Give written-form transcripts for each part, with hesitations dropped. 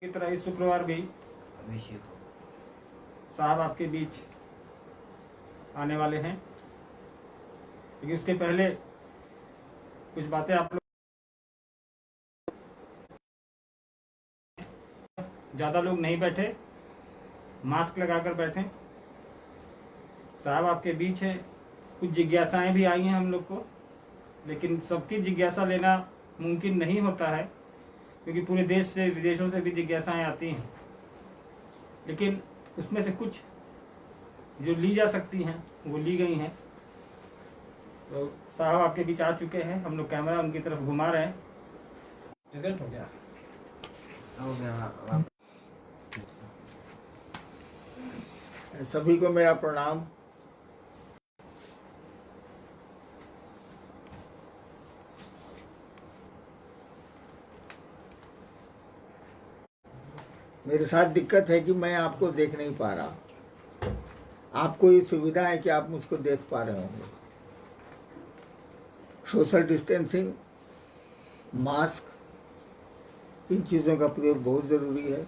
की तरह इस शुक्रवार भी साहब आपके बीच आने वाले हैं, लेकिन उसके पहले कुछ बातें आप लोग, ज़्यादा लोग नहीं बैठे, मास्क लगाकर बैठें। साहब आपके बीच हैं। कुछ जिज्ञासाएं भी आई हैं हम लोग को, लेकिन सबकी जिज्ञासा लेना मुमकिन नहीं होता है, क्योंकि पूरे देश से विदेशों से भी जिज्ञासाएं आती हैं। लेकिन उसमें से कुछ जो ली जा सकती हैं वो ली गई हैं। तो साहब आपके बीच आ चुके हैं, हम लोग कैमरा उनकी तरफ घुमा रहे हैं। रिजल्ट हो गया सभी को मेरा प्रणाम। मेरे साथ दिक्कत है कि मैं आपको देख नहीं पा रहा। आपको ये सुविधा है कि आप मुझको देख पा रहे होंगे। सोशल डिस्टेंसिंग, मास्क, इन चीज़ों का प्रयोग बहुत ज़रूरी है।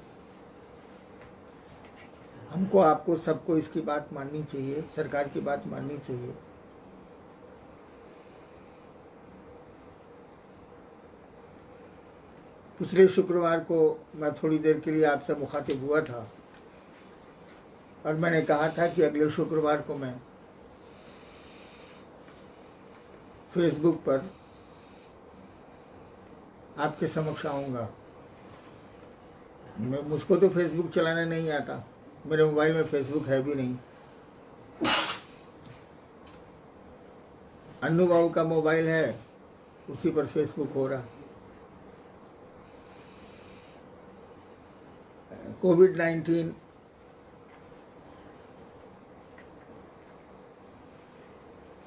हमको, आपको, सबको इसकी बात माननी चाहिए, सरकार की बात माननी चाहिए। पिछले शुक्रवार को मैं थोड़ी देर के लिए आपसे मुखातिब हुआ था और मैंने कहा था कि अगले शुक्रवार को मैं फेसबुक पर आपके समक्ष आऊँगा। मुझको तो फेसबुक चलाना नहीं आता, मेरे मोबाइल में फेसबुक है भी नहीं। अन्नू बाबू का मोबाइल है, उसी पर फेसबुक हो रहा। कोविड-19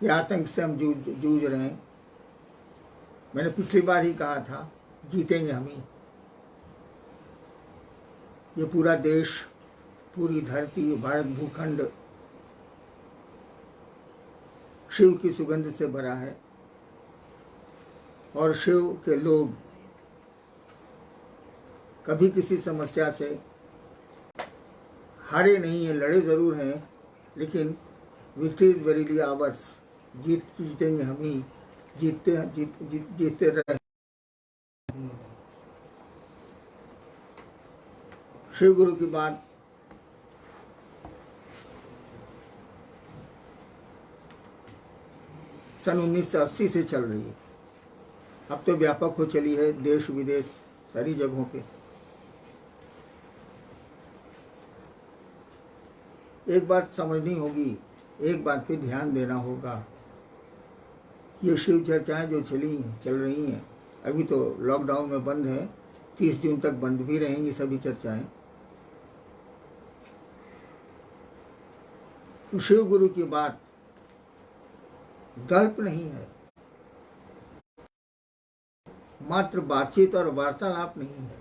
के आतंक से हम जूझ रहे हैं। मैंने पिछली बार ही कहा था, जीतेंगे हम ही। ये पूरा देश, पूरी धरती, भारत भूखंड शिव की सुगंध से भरा है और शिव के लोग कभी किसी समस्या से हारे नहीं हैं, लड़े ज़रूर हैं, लेकिन विक्ट्री इज वेरीली आवर्स। जीतेंगे हम ही, जीतते रहे। शिव गुरु की बात सन 1980 से चल रही है, अब तो व्यापक हो चली है, देश विदेश सारी जगहों पे। एक बात समझनी होगी, एक बात पे ध्यान देना होगा। ये शिव चर्चाएं जो चल रही हैं, अभी तो लॉकडाउन में बंद है, 30 जून तक बंद भी रहेंगी सभी चर्चाएं। तो शिव गुरु की बात गल्प नहीं है, मात्र बातचीत और वार्तालाप नहीं है,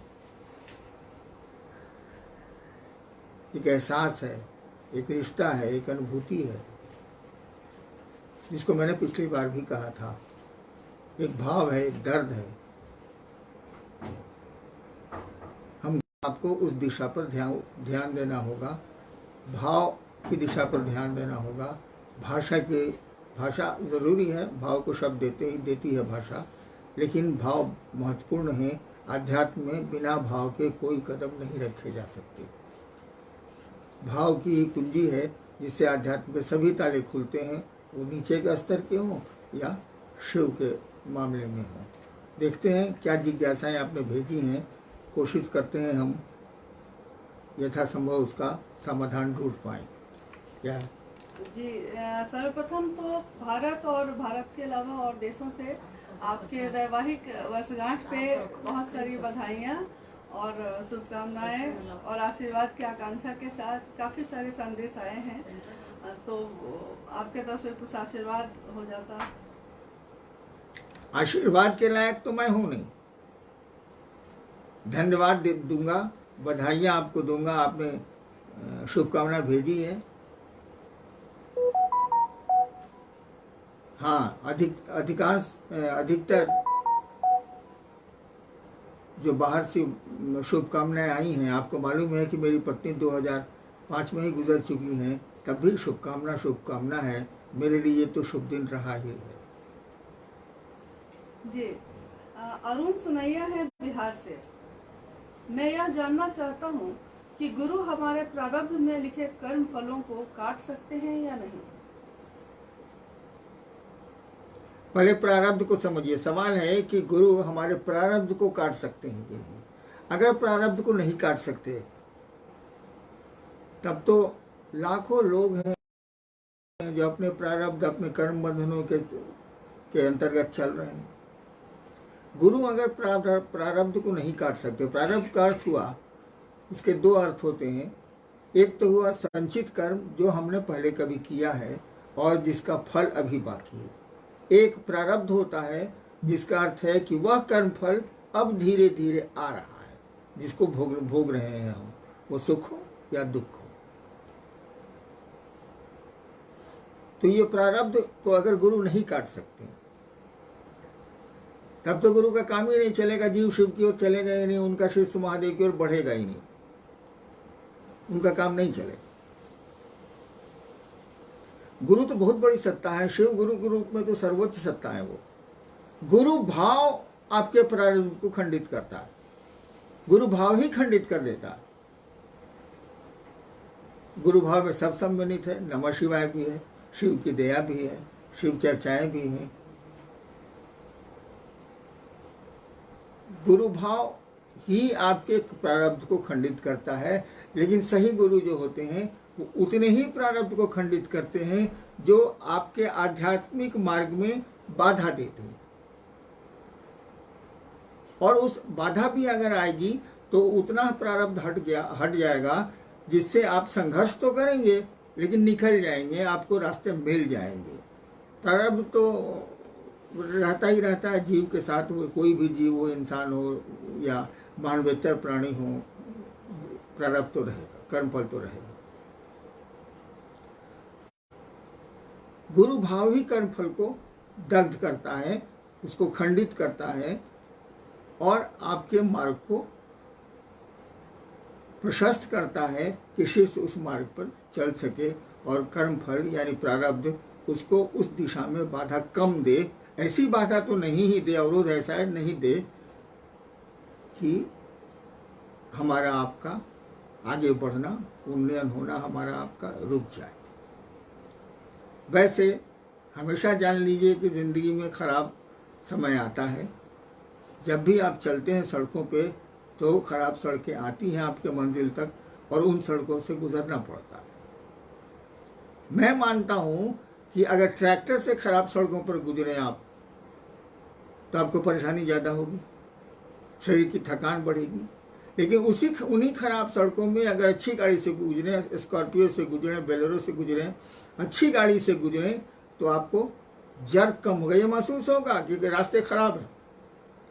एक एहसास है, एक रिश्ता है, एक अनुभूति है, जिसको मैंने पिछली बार भी कहा था। एक भाव है, एक दर्द है। हम आपको उस दिशा पर ध्यान देना होगा, भाव की दिशा पर ध्यान देना होगा। भाषा ज़रूरी है, भाव को शब्द देती है भाषा, लेकिन भाव महत्वपूर्ण है। आध्यात्म में बिना भाव के कोई कदम नहीं रखे जा सकते। भाव की ही कुंजी है जिससे आध्यात्म के सभी ताले खुलते हैं, वो नीचे के स्तर के हों या शिव के मामले में हों। देखते हैं क्या जिज्ञासाएं आपने भेजी हैं, कोशिश करते हैं हम यथासंभव उसका समाधान ढूंढ पाएँ। क्या है जी, सर्वप्रथम तो भारत और भारत के अलावा और देशों से आपके वैवाहिक वर्षगांठ पे बहुत सारी बधाइयाँ और शुभकामनाएं और आशीर्वाद की आकांक्षा के साथ काफ़ी सारे संदेश आए हैं, तो आपके तरफ से कुछ आशीर्वाद हो जाता। आशीर्वाद के लायक तो मैं हूँ नहीं, धन्यवाद दूंगा, बधाइयाँ आपको दूंगा, आपने शुभकामना भेजी है। हाँ, अधिकतर जो बाहर से शुभकामनाएं आई हैं, आपको मालूम है कि मेरी पत्नी 2005 में ही गुजर चुकी हैं, तब भी शुभकामना है। मेरे लिए तो शुभ दिन रहा ही है। जी, अरुण सुनैया है बिहार से। मैं यह जानना चाहता हूँ कि गुरु हमारे प्रारब्ध में लिखे कर्म फलों को काट सकते हैं या नहीं। पहले प्रारब्ध को समझिए। सवाल है कि गुरु हमारे प्रारब्ध को काट सकते हैं कि नहीं। अगर प्रारब्ध को नहीं काट सकते तब तो लाखों लोग हैं जो अपने प्रारब्ध, अपने कर्म बंधनों के अंतर्गत चल रहे हैं। गुरु अगर प्रारब्ध को नहीं काट सकते, प्रारब्ध का अर्थ हुआ, इसके दो अर्थ होते हैं। एक तो हुआ संचित कर्म जो हमने पहले कभी किया है और जिसका फल अभी बाकी है। एक प्रारब्ध होता है जिसका अर्थ है कि वह कर्म फल अब धीरे धीरे आ रहा है, जिसको भोग रहे हैं हम, वो सुख हो या दुख हो। तो ये प्रारब्ध को अगर गुरु नहीं काट सकते तब तो गुरु का काम ही नहीं चलेगा। जीव शिव की ओर चलेगा ही नहीं, उनका शिष्य महादेव की ओर बढ़ेगा ही नहीं, उनका काम नहीं चलेगा। गुरु तो बहुत बड़ी सत्ता है, शिव गुरु के रूप में तो सर्वोच्च सत्ता है वो। गुरु भाव आपके प्रारब्ध को खंडित करता है, गुरु भाव ही खंडित कर देता है। गुरु भाव में सब सम्मिलित है, नमः शिवाय भी है, शिव की दया भी है, शिव चर्चाएं भी हैं। गुरु भाव ही आपके प्रारब्ध को खंडित करता है, लेकिन सही गुरु जो होते हैं वो उतने ही प्रारब्ध को खंडित करते हैं जो आपके आध्यात्मिक मार्ग में बाधा देते हैं। और उस बाधा भी अगर आएगी तो उतना प्रारब्ध हट जाएगा जिससे आप संघर्ष तो करेंगे लेकिन निकल जाएंगे, आपको रास्ते मिल जाएंगे। प्रारब्ध तो रहता ही रहता है जीव के साथ, वो कोई भी जीव हो, इंसान हो या मानवेतर प्राणी हो, प्रारब्ध तो रहेगा, कर्मफल तो रहेगा। गुरु भाव ही कर्मफल को दग्ध करता है, उसको खंडित करता है और आपके मार्ग को प्रशस्त करता है कि शिष्य उस मार्ग पर चल सके और कर्मफल यानी प्रारब्ध उसको उस दिशा में बाधा कम दे। ऐसी बाधा तो नहीं ही दे, अवरोध ऐसा है नहीं दे कि हमारा आपका आगे बढ़ना, उन्नयन होना हमारा आपका रुक जाए। वैसे हमेशा जान लीजिए कि ज़िंदगी में ख़राब समय आता है। जब भी आप चलते हैं सड़कों पे तो ख़राब सड़कें आती हैं आपके मंजिल तक और उन सड़कों से गुजरना पड़ता है। मैं मानता हूँ कि अगर ट्रैक्टर से ख़राब सड़कों पर गुजरें आप तो आपको परेशानी ज़्यादा होगी, शरीर की थकान बढ़ेगी। लेकिन उन्हीं खराब सड़कों में अगर अच्छी गाड़ी से गुजरें, स्कॉर्पियो से गुजरें, बोलेरो से गुजरें, अच्छी गाड़ी से गुजरें तो आपको जर्क कम होगा। ये महसूस होगा कि रास्ते खराब हैं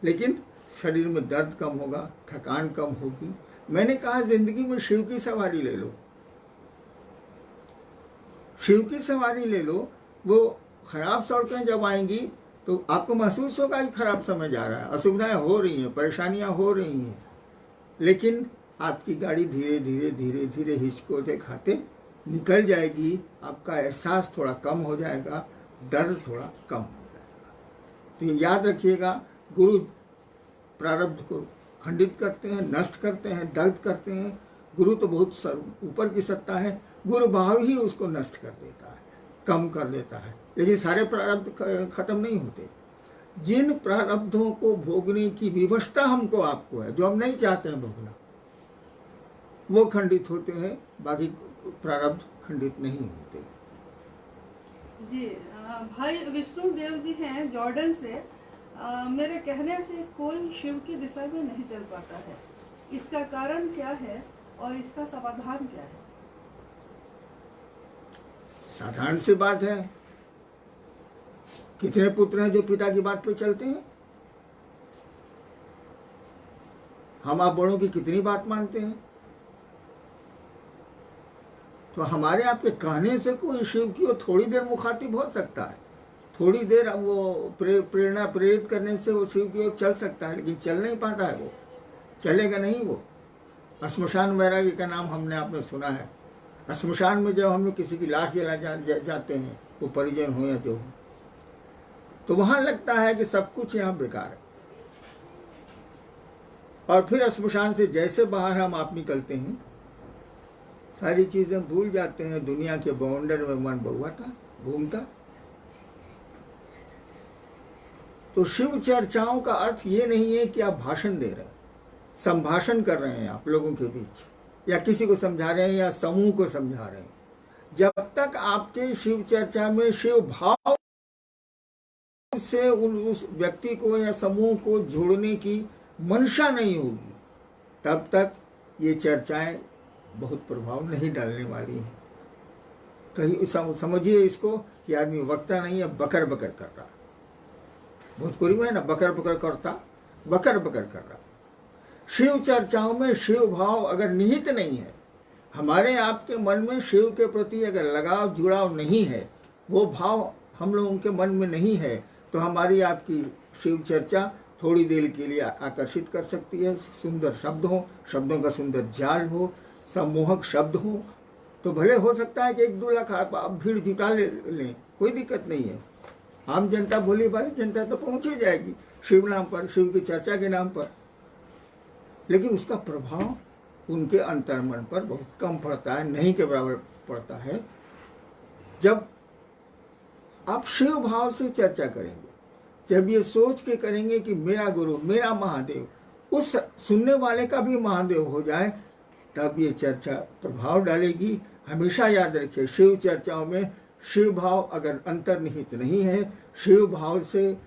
लेकिन शरीर में दर्द कम होगा, थकान कम होगी। मैंने कहा ज़िंदगी में शिव की सवारी ले लो, शिव की सवारी ले लो। वो खराब सड़कें जब आएंगी तो आपको महसूस होगा कि खराब समय जा रहा है, असुविधाएं हो रही हैं, परेशानियां हो रही हैं, लेकिन आपकी गाड़ी धीरे धीरे धीरे धीरे हिचकोटे खाते निकल जाएगी। आपका एहसास थोड़ा कम हो जाएगा, दर्द थोड़ा कम हो जाएगा। तो ये याद रखिएगा, गुरु प्रारब्ध को खंडित करते हैं, नष्ट करते हैं, दग्ध करते हैं। गुरु तो बहुत ऊपर की सत्ता है, गुरु भाव ही उसको नष्ट कर देता है, कम कर देता है। लेकिन सारे प्रारब्ध खत्म नहीं होते। जिन प्रारब्धों को भोगने की विवशता हमको आपको है, जो हम नहीं चाहते हैं भोगना, वो खंडित होते हैं, बाकी प्रारब्ध खंडित नहीं होते। जी, भाई विष्णु देव जी हैं जॉर्डन से। मेरे कहने से कोई शिव की दिशा में नहीं चल पाता है, इसका कारण क्या है और इसका समाधान क्या है? साधारण सी बात है, कितने पुत्र हैं जो पिता की बात पे चलते हैं? हम आप बड़ों की कितनी बात मानते हैं? तो हमारे आपके कहने से कोई शिव की ओर थोड़ी देर मुखातिब हो सकता है, थोड़ी देर वो प्रेरणा प्रेरित करने से वो शिव की ओर चल सकता है, लेकिन चल नहीं पाता है वो। चलेगा नहीं वो। श्मशान वैराग्य का नाम हमने आपने सुना है। श्मशान में जब हम लोग किसी की लाश जाते हैं, वो परिजन हो या जो हो, तो वहां लगता है कि सब कुछ यहाँ बेकार है। और फिर श्मशान से जैसे बाहर हम आप निकलते हैं, सारी चीजें भूल जाते हैं। दुनिया के बाउंडर में मन बहुआता घूमता। तो शिव चर्चाओं का अर्थ ये नहीं है कि आप भाषण दे रहे हैं, संभाषण कर रहे हैं आप लोगों के बीच, या किसी को समझा रहे हैं या समूह को समझा रहे हैं। जब तक आपके शिव चर्चा में शिव भाव से उस व्यक्ति को या समूह को जोड़ने की मंशा नहीं होगी, तब तक ये चर्चाएं बहुत प्रभाव नहीं डालने वाली हैं। कहीं समझिए इसको कि आदमी वक्ता नहीं है, बकर बकर कर रहा। भोजपुरी में है ना, बकर बकर करता, बकर बकर कर रहा। शिव चर्चाओं में शिव भाव अगर निहित नहीं है, हमारे आपके मन में शिव के प्रति अगर लगाव जुड़ाव नहीं है, वो भाव हम लोगों के मन में नहीं है, तो हमारी आपकी शिव चर्चा थोड़ी देर के लिए आकर्षित कर सकती है। सुंदर शब्द हो, शब्दों का सुंदर जाल हो, सम्मोहक शब्द हो, तो भले हो सकता है कि 1-2 लाख आप भीड़ जुटा लें, कोई दिक्कत नहीं है। आम जनता, भोली भाली जनता तो पहुंच ही जाएगी शिव नाम पर, शिव की चर्चा के नाम पर, लेकिन उसका प्रभाव उनके अंतर्मन पर बहुत कम पड़ता है, नहीं के बराबर पड़ता है। जब आप शिव भाव से चर्चा करेंगे, जब ये सोच के करेंगे कि मेरा गुरु, मेरा महादेव, उस सुनने वाले का भी महादेव हो जाए, तब ये चर्चा प्रभाव डालेगी। हमेशा याद रखिए, शिव चर्चाओं में शिव भाव अगर अंतर्निहित नहीं है, शिव भाव से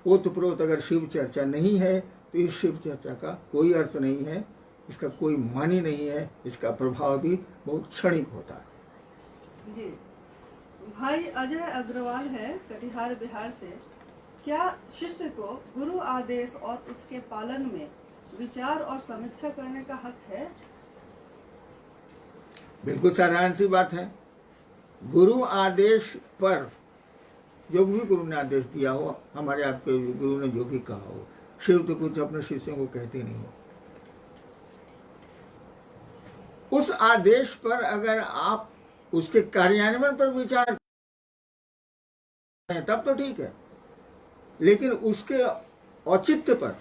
ओतप्रोत अगर शिव चर्चा नहीं है, तो इस शिव चर्चा का कोई अर्थ नहीं है, इसका कोई मानी नहीं है, इसका प्रभाव भी बहुत क्षणिक होता है। जी, भाई अजय अग्रवाल है कटिहार बिहार से। क्या शिष्य को गुरु आदेश और उसके पालन में विचार और समीक्षा करने का हक है? बिल्कुल साधारण सी बात है। गुरु आदेश पर, जो भी गुरु ने आदेश दिया हो, हमारे आपके गुरु ने जो भी कहा हो, शिव तो कुछ अपने शिष्यों को कहते नहीं हो, उस आदेश पर अगर आप उसके कार्यान्वयन पर विचार करें तब तो ठीक है, लेकिन उसके औचित्य पर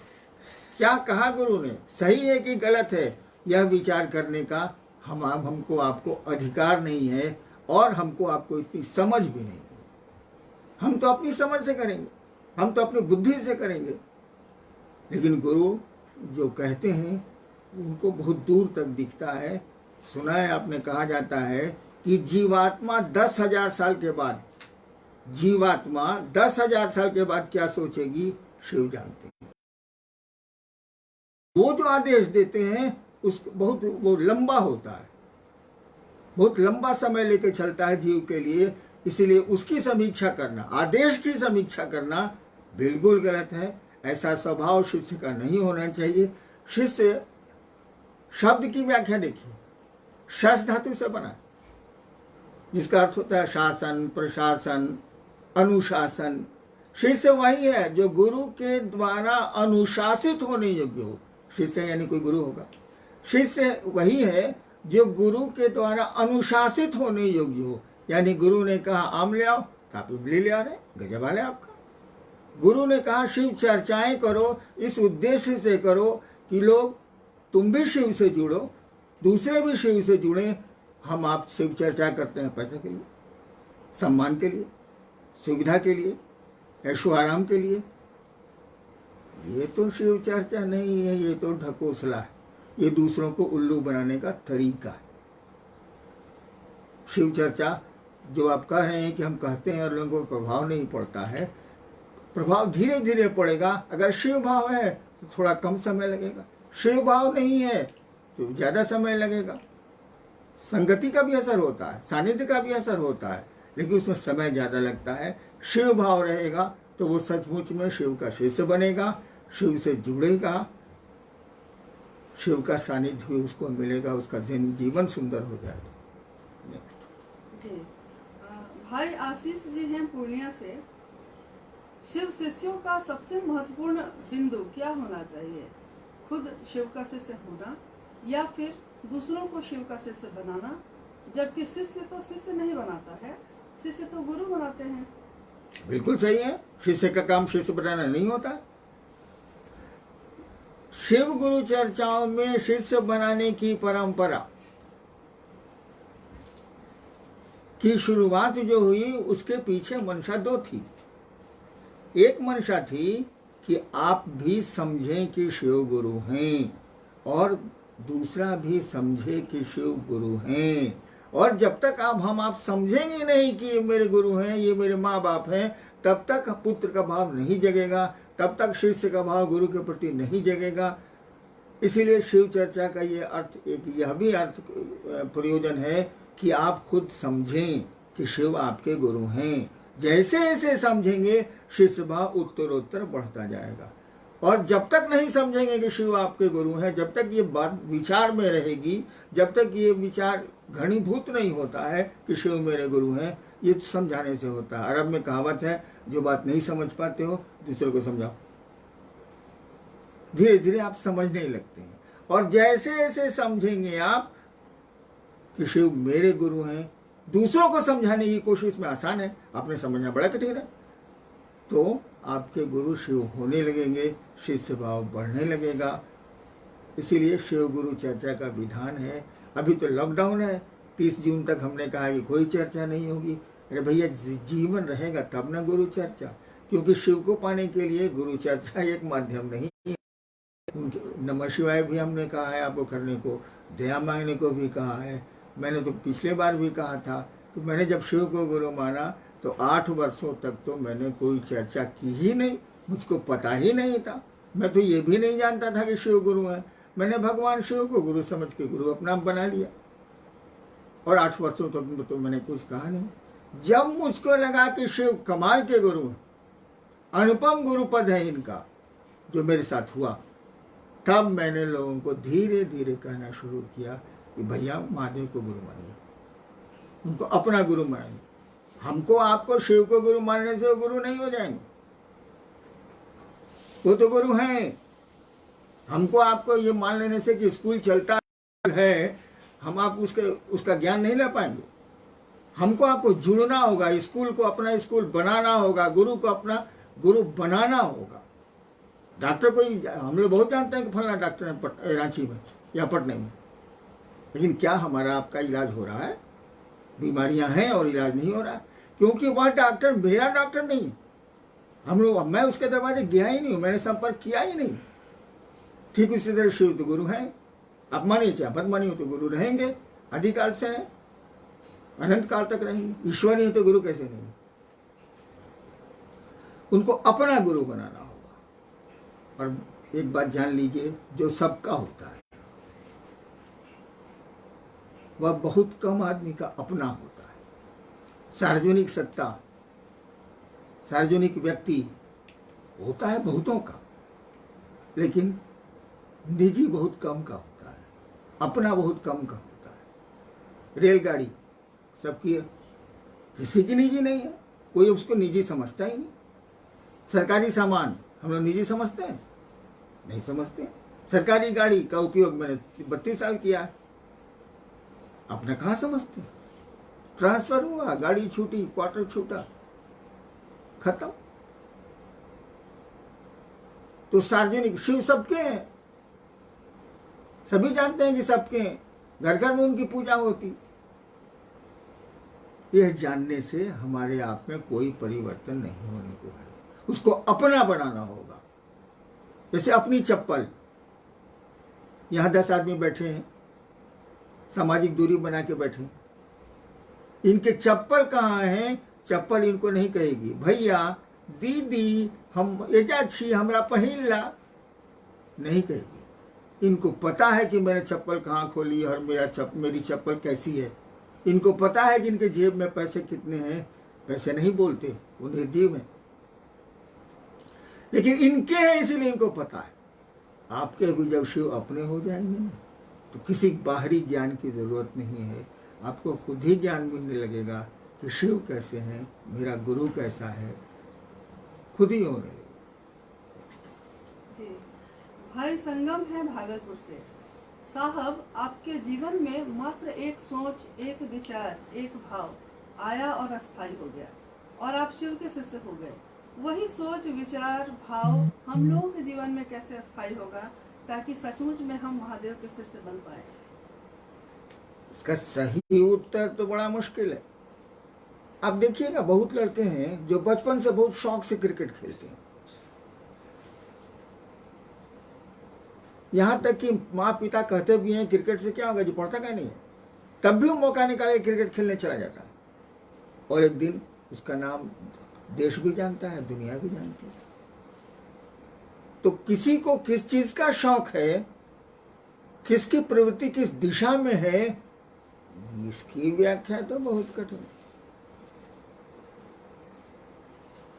क्या कहा गुरु ने, सही है कि गलत है, यह विचार करने का हमको आपको अधिकार नहीं है, और हमको आपको इतनी समझ भी नहीं है। हम तो अपनी समझ से करेंगे, हम तो अपनी बुद्धि से करेंगे, लेकिन गुरु जो कहते हैं उनको बहुत दूर तक दिखता है। सुना है आपने, कहा जाता है कि जीवात्मा 10,000 साल के बाद, जीवात्मा 10,000 साल के बाद क्या सोचेगी, शिव जानते हैं। वो जो आदेश देते हैं उस बहुत वो लंबा होता है, बहुत लंबा समय लेके चलता है जीव के लिए, इसीलिए उसकी समीक्षा करना, आदेश की समीक्षा करना बिल्कुल गलत है। ऐसा स्वभाव शिष्य का नहीं होना चाहिए। शिष्य शब्द की व्याख्या देखिए, शस धातु से बना, जिसका अर्थ होता है शासन, प्रशासन, अनुशासन। शिष्य वही है जो गुरु के द्वारा अनुशासित होने योग्य हो। शिष्य यानी कोई गुरु होगा। शिष्य वही है जो गुरु के द्वारा अनुशासित होने योग्य हो, यानी गुरु ने कहा आम ले आओ तो आप इमली ले आ रहे, गजब वाले आपका। गुरु ने कहा शिव चर्चाएं करो, इस उद्देश्य से करो कि लोग, तुम भी शिव से जुड़ो, दूसरे भी शिव से जुड़े। हम आप शिव चर्चा करते हैं पैसे के लिए, सम्मान के लिए, सुविधा के लिए, ऐशो आराम के लिए। ये तो शिव चर्चा नहीं है, ये तो ढकोसला है, ये दूसरों को उल्लू बनाने का तरीका है। शिव चर्चा जो आप कह रहे हैं कि हम कहते हैं और लोगों को प्रभाव नहीं पड़ता है, प्रभाव धीरे धीरे पड़ेगा। अगर शिव भाव है तो थोड़ा कम समय लगेगा, शिव भाव नहीं है तो ज़्यादा समय लगेगा। संगति का भी असर होता है, सानिध्य का भी असर होता है, लेकिन उसमें समय ज़्यादा लगता है। शिव भाव रहेगा तो वो सचमुच में शिव का शिष्य बनेगा, शिव से जुड़ेगा, शिव का सानिध्य भी उसको मिलेगा, उसका जीवन सुंदर हो जाएगा। नेक्स्ट जी, भाई आशीष जी हैं पूर्णिया से। शिव शिष्यों का सबसे महत्वपूर्ण बिंदु क्या होना चाहिए? खुद शिव का शिष्य होना या फिर दूसरों को शिव का शिष्य बनाना, जबकि शिष्य तो शिष्य नहीं बनाता है, शिष्य तो गुरु बनाते हैं। बिल्कुल सही है, शिष्य का काम शिष्य बनाना नहीं होता। शिव गुरु चर्चाओं में शिष्य बनाने की परंपरा की शुरुआत जो हुई उसके पीछे मंशा दो थी। एक मंशा थी कि आप भी समझें कि शिव गुरु हैं, और दूसरा भी समझे कि शिव गुरु हैं। और जब तक आप समझेंगे नहीं कि ये मेरे गुरु हैं, ये मेरे माँ बाप हैं, तब तक पुत्र का भाव नहीं जगेगा, तब तक शिष्य का भाव गुरु के प्रति नहीं जगेगा। इसीलिए शिव चर्चा का ये अर्थ, एक यह भी अर्थ प्रयोजन है कि आप खुद समझें कि शिव आपके गुरु हैं। जैसे जैसे समझेंगे शिष्य भाव उत्तरोत्तर बढ़ता जाएगा। और जब तक नहीं समझेंगे कि शिव आपके गुरु हैं, जब तक ये बात विचार में रहेगी, जब तक ये विचार घनीभूत नहीं होता है कि शिव मेरे गुरु हैं, ये समझाने से होता है। अरब में कहावत है, जो बात नहीं समझ पाते हो दूसरे को समझाओ। धीरे धीरे आप समझने लगते हैं। और जैसे जैसे समझेंगे आप कि शिव मेरे गुरु हैं, दूसरों को समझाने की कोशिश में आसान है, आपने समझना बड़ा कठिन है, तो आपके गुरु शिव होने लगेंगे, शिष्य भाव बढ़ने लगेगा। इसीलिए शिव गुरु चर्चा का विधान है। अभी तो लॉकडाउन है, 30 जून तक हमने कहा कि कोई चर्चा नहीं होगी। अरे भैया, जीवन रहेगा तब ना गुरु चर्चा, क्योंकि शिव को पाने के लिए गुरु चर्चा एक माध्यम नहीं है। नमः शिवाय भी हमने कहा है आपको करने को, दया मांगने को भी कहा है। मैंने तो पिछले बार भी कहा था कि मैंने जब शिव को गुरु माना तो 8 वर्षों तक तो मैंने कोई चर्चा की ही नहीं, मुझको पता ही नहीं था। मैं तो ये भी नहीं जानता था कि शिव गुरु है। मैंने भगवान शिव को गुरु समझ के गुरु अपना बना लिया, और 8 वर्षों तक तो मैंने कुछ कहा नहीं। जब मुझको लगा कि शिव कमाल के गुरु हैं, अनुपम गुरु पद है इनका, जो मेरे साथ हुआ, तब मैंने लोगों को धीरे धीरे कहना शुरू किया कि भैया महादेव को गुरु मानिए, उनको अपना गुरु मानिए। हमको आपको शिव को गुरु मानने से वो गुरु नहीं हो जाएंगे, वो तो गुरु हैं। हमको आपको ये मान लेने से कि स्कूल चलता है, हम आप उसका ज्ञान नहीं ले पाएंगे। हमको आपको जुड़ना होगा, स्कूल को अपना स्कूल बनाना होगा, गुरु को अपना गुरु बनाना होगा। डॉक्टर को हम लोग बहुत जानते हैं कि फलाना डॉक्टर है रांची में या पटना में, लेकिन क्या हमारा आपका इलाज हो रहा है? बीमारियां हैं और इलाज नहीं हो रहा है, क्योंकि वह डॉक्टर मेरा डॉक्टर नहीं है। मैं उसके दरवाजे गया ही नहीं हूं, मैंने संपर्क किया ही नहीं। ठीक उसी तरह शिव तो गुरु हैं, आप मानिए चाहे मत मानिए, तो गुरु रहेंगे, आदिकाल से हैं, अनंत काल तक रहेंगे। ईश्वर ही तो गुरु कैसे नहीं? उनको अपना गुरु बनाना होगा। और एक बात जान लीजिए, जो सबका होता है वह बहुत कम आदमी का अपना होता है। सार्वजनिक सत्ता, सार्वजनिक व्यक्ति होता है बहुतों का, लेकिन निजी बहुत कम का होता है, अपना बहुत कम का होता है। रेलगाड़ी सबकी है, किसी की निजी नहीं है, कोई उसको निजी समझता ही नहीं। सरकारी सामान हम लोग निजी समझते हैं? नहीं समझते। सरकारी गाड़ी का उपयोग मैंने 32 साल किया है, अपना कहाँ समझते? ट्रांसफर हुआ, गाड़ी छूटी, क्वार्टर छूटा, खत्म। तो सार्वजनिक शिव सबके हैं, सभी जानते हैं कि सबके हैं, घर घर में उनकी पूजा होती। यह जानने से हमारे आप में कोई परिवर्तन नहीं होने को है, उसको अपना बनाना होगा। जैसे अपनी चप्पल, यहां 10 आदमी बैठे हैं, सामाजिक दूरी बना के बैठे, इनके चप्पल कहाँ हैं? चप्पल इनको नहीं कहेगी भैया दीदी हम एजा छी हमरा पहिनला, नहीं कहेगी। इनको पता है कि मैंने चप्पल कहाँ खोली और मेरी चप्पल कैसी है। इनको पता है कि इनके जेब में पैसे कितने हैं, पैसे नहीं बोलते, वो निर्जीव है, लेकिन इनके हैं इसीलिए इनको पता है। आपके भी जब शिव अपने हो जाएंगे ना, तो किसी बाहरी ज्ञान की जरूरत नहीं है, आपको खुद ही ज्ञान मिलने लगेगा कि शिव कैसे हैं, मेरा गुरु कैसा है, खुद ही होने लगेगा। जी, भाई संगम है भागलपुर से। साहब, आपके जीवन में मात्र एक सोच, एक विचार, एक भाव आया और अस्थायी हो गया और आप शिव के शिष्य हो गए। वही सोच, विचार, भाव हम लोगों के जीवन में कैसे अस्थायी होगा ताकि सचमुच में हम महादेव के शिष्य बन पाए? इसका सही उत्तर तो बड़ा मुश्किल है। आप देखिएगा, बहुत लड़के हैं जो बचपन से बहुत शौक से क्रिकेट खेलते हैं, यहां तक कि माँ पिता कहते भी हैं क्रिकेट से क्या होगा, जो पढ़ता क्या नहीं है, तब भी वो मौका निकाले क्रिकेट खेलने चला जाता है और एक दिन उसका नाम देश भी जानता है, दुनिया भी जानती है। तो किसी को किस चीज का शौक है, किसकी प्रवृत्ति किस दिशा में है, इसकी व्याख्या तो बहुत कठिन है।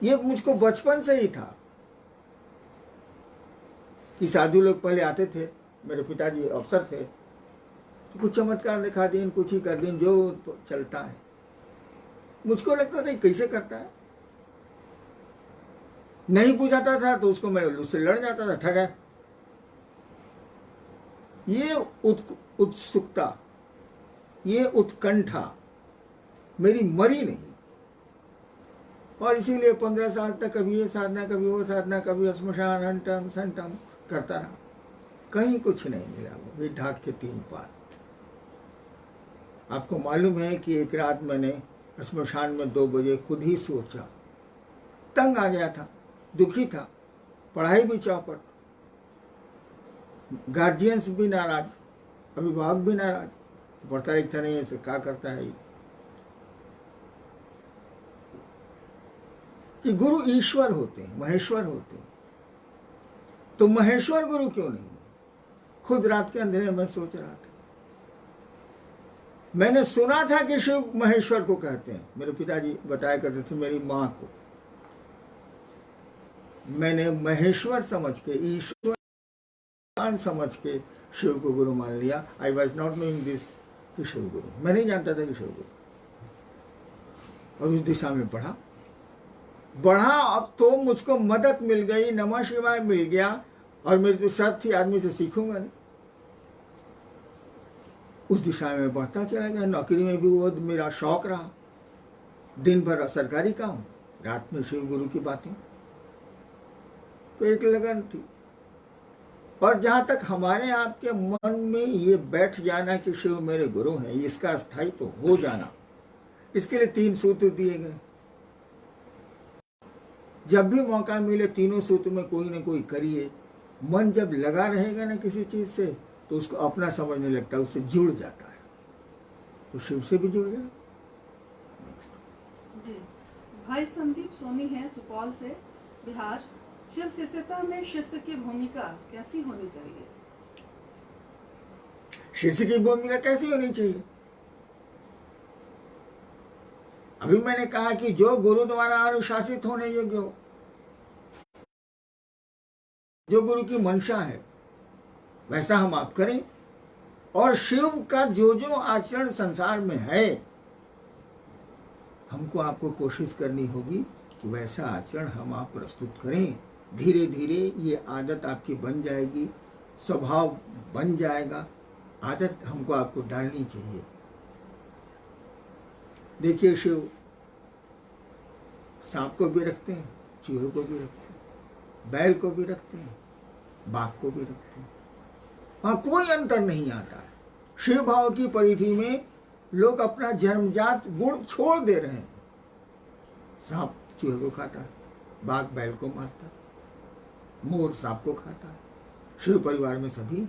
ये मुझको बचपन से ही था कि साधु लोग पहले आते थे, मेरे पिताजी अफसर थे, तो कुछ चमत्कार दिखा दें, कुछ ही कर दें, जो चलता है। मुझको लगता था कैसे करता है, नहीं बुझाता था तो उसको मैं उससे लड़ जाता था, ठगा। ये उत्सुकता, ये उत्कंठा मेरी मरी नहीं और इसीलिए 15 साल तक कभी ये साधना, कभी वो साधना, कभी श्मशान हंटम संटम करता रहा। कहीं कुछ नहीं मिला, वो ये ढाक के 3 पार। आपको मालूम है कि एक रात मैंने श्मशान में 2 बजे खुद ही सोचा, तंग आ गया था, दुखी था, पढ़ाई भी चौपट, गार्जियंस भी नाराज, अभिभावक भी नाराज, पढ़ता लिखता नहीं है, क्या करता है ये। कि गुरु ईश्वर होते हैं, महेश्वर होते हैं, तो महेश्वर गुरु क्यों नहीं है? खुद रात के अंधेरे में सोच रहा था। मैंने सुना था कि शिव महेश्वर को कहते हैं, मेरे पिताजी बताया करते थे मेरी मां को। मैंने महेश्वर समझ के, ईश्वर समझ के शिव को गुरु मान लिया। I was not knowing this कि शिव गुरु, मैं नहीं जानता था कि शिव गुरु, और उस दिशा में बढ़ा। अब तो मुझको मदद मिल गई, नमः शिवाय मिल गया, और मेरी तो शर्त थी आदमी से सीखूंगा नहीं। उस दिशा में बढ़ता चला गया। नौकरी में भी वो मेरा शौक रहा, दिन भर सरकारी काम, रात में शिव गुरु की बातें, तो एक लगन थी। और जहां तक हमारे आपके मन में ये बैठ जाना कि शिव मेरे गुरु हैं, इसका स्थायित्व हो जाना, इसके लिए 3 सूत्र दिए गए। जब भी मौका मिले तीनों सूत्र में कोई ना कोई करिए। मन जब लगा रहेगा ना किसी चीज से, तो उसको अपना समझने लगता है, उससे जुड़ जाता है, तो शिव से भी जुड़ गया। जी, भाई संदीप सोनी है सुपौल से, बिहार। शिव शिष्यता में शिष्य की भूमिका कैसी होनी चाहिए? शिष्य की भूमिका कैसी होनी चाहिए? अभी मैंने कहा कि जो गुरु द्वारा अनुशासित होने योग्य हो, जो गुरु की मंशा है, वैसा हम आप करें। और शिव का जो जो आचरण संसार में है, हमको आपको कोशिश करनी होगी कि वैसा आचरण हम आप प्रस्तुत करें। धीरे धीरे ये आदत आपकी बन जाएगी, स्वभाव बन जाएगा। आदत हमको आपको डालनी चाहिए। देखिए, शिव सांप को भी रखते हैं, चूहे को भी रखते हैं, बैल को भी रखते हैं, बाघ को भी रखते हैं। वहां कोई अंतर नहीं आता है। शिव भाव की परिधि में लोग अपना जन्मजात गुण छोड़ दे रहे हैं। सांप चूहे को खाता है, बाघ बैल को मारता है, मोर सांप को खाता है। शिव परिवार में सभी।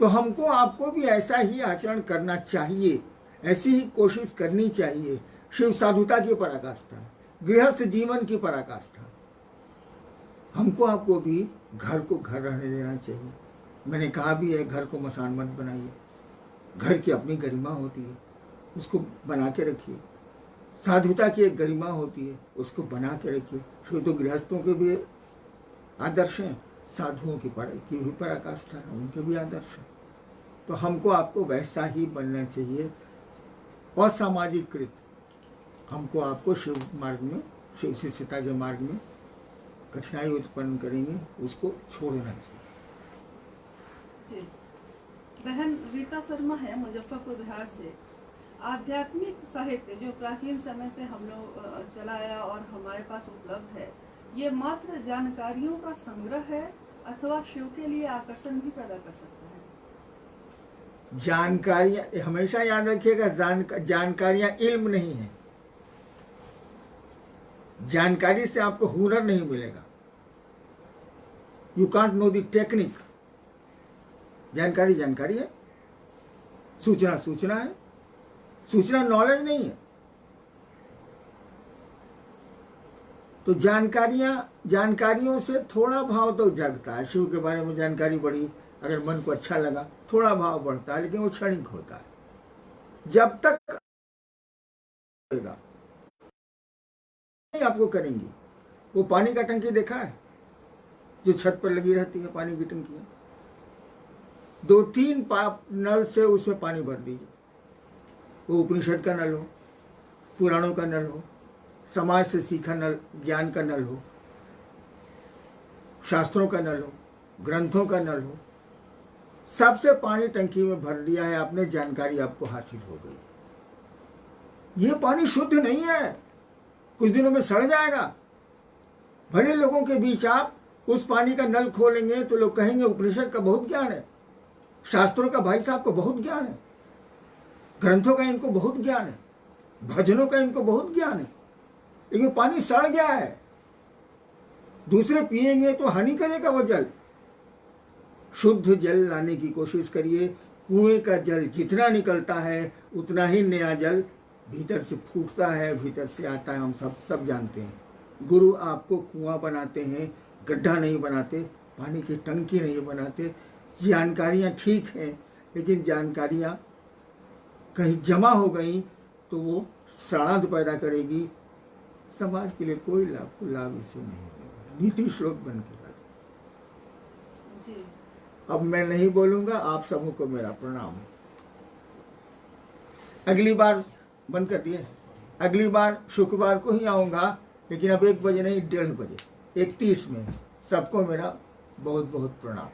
तो हमको आपको भी ऐसा ही आचरण करना चाहिए, ऐसी ही कोशिश करनी चाहिए। शिव साधुता की पराकाष्ठा है, गृहस्थ जीवन की पराकाष्ठा। हमको आपको भी घर को घर रहने देना चाहिए। मैंने कहा भी है, घर को मसान मत बनाइए। घर की अपनी गरिमा होती है, उसको बना के रखिए। साधुता की एक गरिमा होती है, उसको बना के रखिए। शिव तो गृहस्थों के भी आदर्श हैं, साधुओं की भी पराकाष्ठा है, उनके भी आदर्श हैं। तो हमको आपको वैसा ही बनना चाहिए, असामाजिक कृत। हमको आपको शिव मार्ग में, शिव शिष्यता के मार्ग में कठिनाई उत्पन्न करेंगे उसको छोड़ना चाहिए। जी, बहन रीता शर्मा है मुजफ्फरपुर बिहार से। आध्यात्मिक साहित्य जो प्राचीन समय से हम लोग चला आया और हमारे पास उपलब्ध है, ये मात्र जानकारियों का संग्रह है अथवा शिव के लिए आकर्षण भी पैदा कर सकता है? जानकारियां हमेशा याद रखिएगा, जानकारियां इल्म नहीं है। जानकारी से आपको हुनर नहीं मिलेगा। You can't know the technique. जानकारी जानकारी है, सूचना सूचना है, सूचना नॉलेज नहीं है। तो जानकारियों से थोड़ा भाव तो जगता है। शिव के बारे में जानकारी बढ़ी, अगर मन को अच्छा लगा थोड़ा भाव बढ़ता है, लेकिन वो क्षणिक होता है। जब तक नहीं आपको करेंगी। वो पानी का टंकी देखा है जो छत पर लगी रहती है, पानी की टंकी है, 2-3 नल से उसमें पानी भर दीजिए। वो उपनिषद का नल हो, पुराणों का नल हो, समाज से सीखा नल, ज्ञान का नल हो, शास्त्रों का नल हो, ग्रंथों का नल हो, सबसे पानी टंकी में भर दिया है आपने, जानकारी आपको हासिल हो गई। ये पानी शुद्ध नहीं है, कुछ दिनों में सड़ जाएगा। भले लोगों के बीच आप उस पानी का नल खोलेंगे तो लोग कहेंगे उपनिषद का बहुत ज्ञान है, शास्त्रों का भाई साहब को बहुत ज्ञान है, ग्रंथों का इनको बहुत ज्ञान है, भजनों का इनको बहुत ज्ञान है, लेकिन पानी सड़ गया है। दूसरे पिएंगे तो हानि करेगा वो जल। शुद्ध जल लाने की कोशिश करिए। कुएं का जल जितना निकलता है उतना ही नया जल भीतर से फूटता है, भीतर से आता है। हम सब जानते हैं। गुरु आपको कुआं बनाते हैं, गड्ढा नहीं बनाते, पानी की टंकी नहीं बनाते। जानकारियाँ ठीक हैं, लेकिन जानकारियाँ कहीं जमा हो गई तो वो सड़ांध पैदा करेगी। समाज के लिए कोई लाभ इससे नहीं होगा। नीति श्लोक बन के बात जी। अब मैं नहीं बोलूंगा, आप सबों को मेरा प्रणाम। अगली बार बंद कर दिए, अगली बार शुक्रवार को ही आऊंगा, लेकिन अब 1 बजे नहीं 1:30 बजे 31 में। सबको मेरा बहुत बहुत प्रणाम।